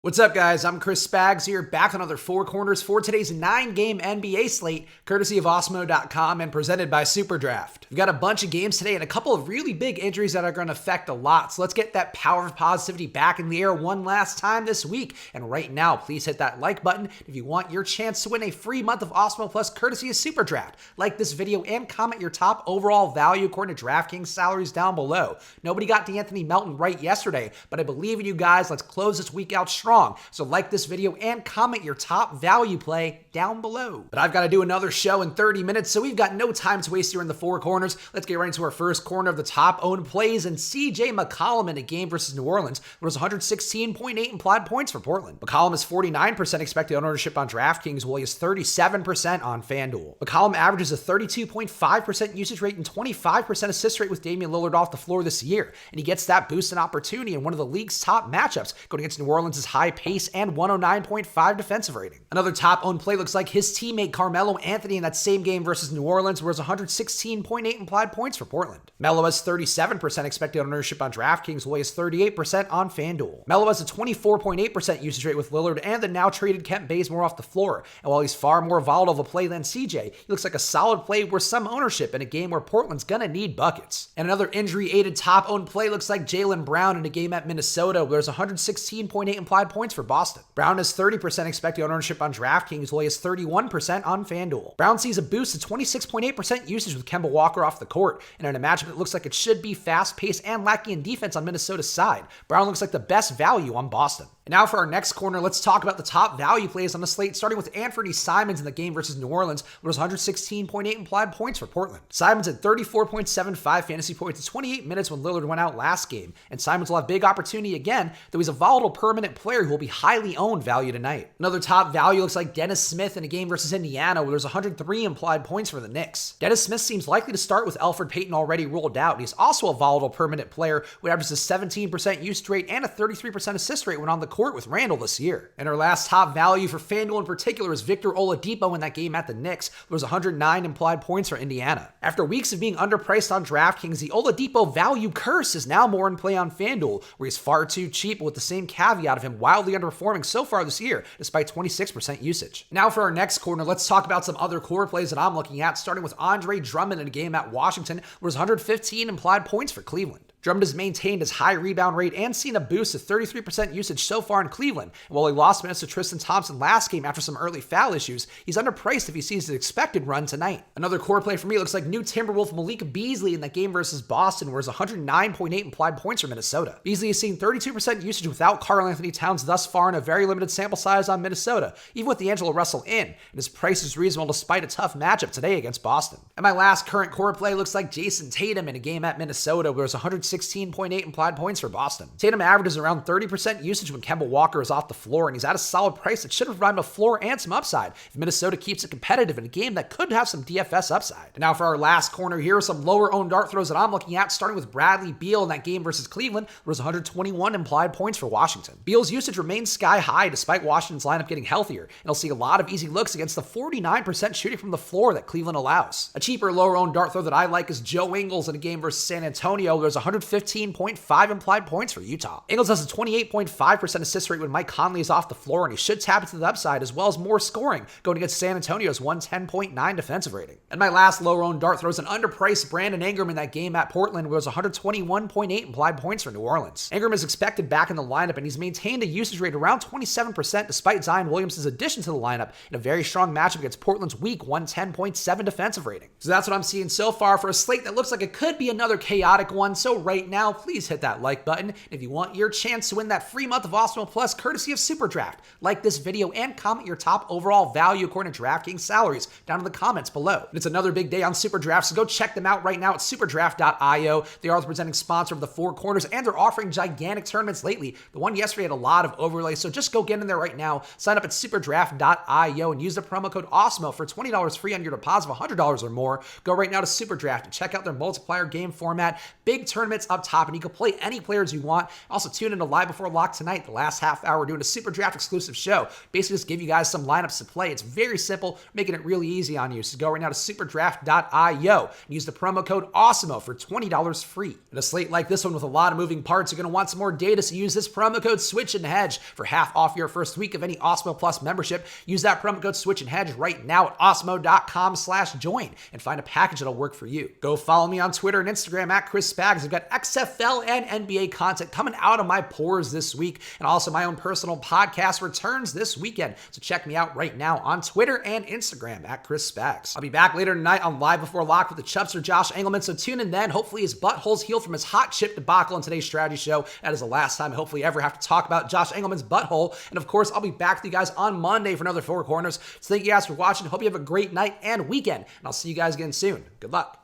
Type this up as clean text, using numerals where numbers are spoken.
What's up, guys? I'm Chris Spags here, back on another Four Corners for today's 9-game NBA slate, courtesy of Awesemo.com and presented by Superdraft. We've got a bunch of games today and a couple of really big injuries that are going to affect a lot, so let's get that power of positivity back in the air one last time this week. And right now, please hit that like button if you want your chance to win a free month of Awesemo Plus courtesy of Superdraft. Like this video and comment your top overall value according to Draftkings salaries down below. Nobody got D'Anthony Melton right yesterday, but I believe in you guys. Let's close this week out strong. So like this video and comment your top value play down below. But I've got to do another show in 30 minutes, so we've got no time to waste here in the Four Corners. Let's get right into our first corner of the top owned plays, and CJ McCollum in a game versus New Orleans was 116.8 implied points for Portland. McCollum is 49% expected ownership on Draftkings, while he is 37% on FanDuel. McCollum averages a 32.5% usage rate and 25% assist rate with Damian Lillard off the floor this year, and he gets that boost and opportunity in one of the league's top matchups, going against New Orleans' high pace and 109.5 defensive rating. Another top owned play looks like his teammate Carmelo Anthony in that same game versus New Orleans, where it's 116.8 implied points for Portland. Melo has 37% expected ownership on DraftKings, while he has 38% on FanDuel. Melo has a 24.8% usage rate with Lillard and the now traded Kent Bazemore off the floor, and while he's far more volatile of a play than CJ, he looks like a solid play worth some ownership in a game where Portland's gonna need buckets. And another injury-aided top owned play looks like Jaylen Brown in a game at Minnesota, where there's 116.8 implied points for Boston. Brown has 30% expected ownership on DraftKings, while he has 31% on FanDuel. Brown sees a boost to 26.8% usage with Kemba Walker off the court, and in a matchup that looks like it should be fast-paced and lacking in defense on Minnesota's side, Brown looks like the best value on Boston. And now for our next corner, let's talk about the top value plays on the slate, starting with Anthony Simons in the game versus New Orleans, where it was 116.8 implied points for Portland. Simons had 34.75 fantasy points in 28 minutes when Lillard went out last game, and Simons will have big opportunity again, though he's a volatile permanent player who will be highly owned value tonight. Another top value looks like Dennis Smith in a game versus Indiana, where there's 103 implied points for the Knicks. Dennis Smith seems likely to start with Elfrid Payton already ruled out, and he's also a volatile permanent player who averages a 17% usage rate and a 33% assist rate when on the court with Randall this year. And our last top value for FanDuel in particular is Victor Oladipo in that game at the Knicks, where there's 109 implied points for Indiana. After weeks of being underpriced on DraftKings, the Oladipo value curse is now more in play on FanDuel, where he's far too cheap, with the same caveat of him wildly underperforming so far this year, despite 26% usage. Now for our next corner, let's talk about some other core plays that I'm looking at, starting with Andre Drummond in a game at Washington, where there's 115 implied points for Cleveland. Drummond has maintained his high rebound rate and seen a boost to 33% usage so far in Cleveland. And while he lost minutes to Tristan Thompson last game after some early foul issues, he's underpriced if he sees his expected run tonight. Another core play for me looks like new Timberwolf Malik Beasley in that game versus Boston, where it's 109.8 implied points for Minnesota. Beasley has seen 32% usage without Karl Anthony Towns thus far in a very limited sample size on Minnesota, even with D'Angelo Russell in, and his price is reasonable despite a tough matchup today against Boston. And my last current core play looks like Jason Tatum in a game at Minnesota, where it's 116.8 implied points for Boston. Tatum averages around 30% usage when Kemba Walker is off the floor, and he's at a solid price that should have provided a floor and some upside if Minnesota keeps it competitive in a game that could have some DFS upside. And now for our last corner, here are some lower owned dart throws that I'm looking at, starting with Bradley Beal in that game versus Cleveland, where it was 121 implied points for Washington. Beal's usage remains sky high despite Washington's lineup getting healthier, and he'll see a lot of easy looks against the 49% shooting from the floor that Cleveland allows. A cheaper lower owned dart throw that I like is Joe Ingles in a game versus San Antonio, where there's 115.5 implied points for Utah. Ingles has a 28.5% assist rate when Mike Conley is off the floor, and he should tap into the upside as well as more scoring going against San Antonio's 110.9 defensive rating. And my last lower owned dart throw is an underpriced Brandon Ingram in that game at Portland, where it was 121.8 implied points for New Orleans. Ingram is expected back in the lineup, and he's maintained a usage rate around 27% despite Zion Williamson's addition to the lineup in a very strong matchup against Portland's weak 110.7 defensive rating. So that's what I'm seeing so far for a slate that looks like it could be another chaotic one. So right now, please hit that like button if you want your chance to win that free month of Awesemo Plus courtesy of Superdraft. Like this video and comment your top overall value according to DraftKings salaries down in the comments below. And it's another big day on Superdraft, so go check them out right now at superdraft.io. They are the presenting sponsor of the Four Corners, and they're offering gigantic tournaments lately. The one yesterday had a lot of overlays, so just go get in there right now. Sign up at superdraft.io and use the promo code Awesemo for $20 free on your deposit of $100 or more. Go right now to Superdraft and check out their multiplier game format, big tournament limits up top, and you can play any players you want. Also, tune in to Live Before Lock tonight, the last half hour. We're doing a Super Draft exclusive show. Basically, just give you guys some lineups to play. It's very simple, making it really easy on you. So go right now to superdraft.io and use the promo code Awesemo for $20 free. In a slate like this one with a lot of moving parts, you're going to want some more data, so use this promo code Switch and Hedge for half off your first week of any Awesemo Plus membership. Use that promo code Switch and Hedge right now at awesemo.com/join and find a package that'll work for you. Go follow me on Twitter and Instagram at Chris Spags. I've got XFL and NBA content coming out of my pores this week, and also my own personal podcast returns this weekend. So check me out right now on Twitter and Instagram at Chris Spags. I'll be back later tonight on Live Before Lock with the Chubster Josh Engelman, so tune in then. Hopefully his butthole's healed from his hot chip debacle in today's strategy show. That is the last time I hopefully ever have to talk about Josh Engelman's butthole. And of course, I'll be back with you guys on Monday for another Four Corners. So thank you guys for watching. Hope you have a great night and weekend, and I'll see you guys again soon. Good luck.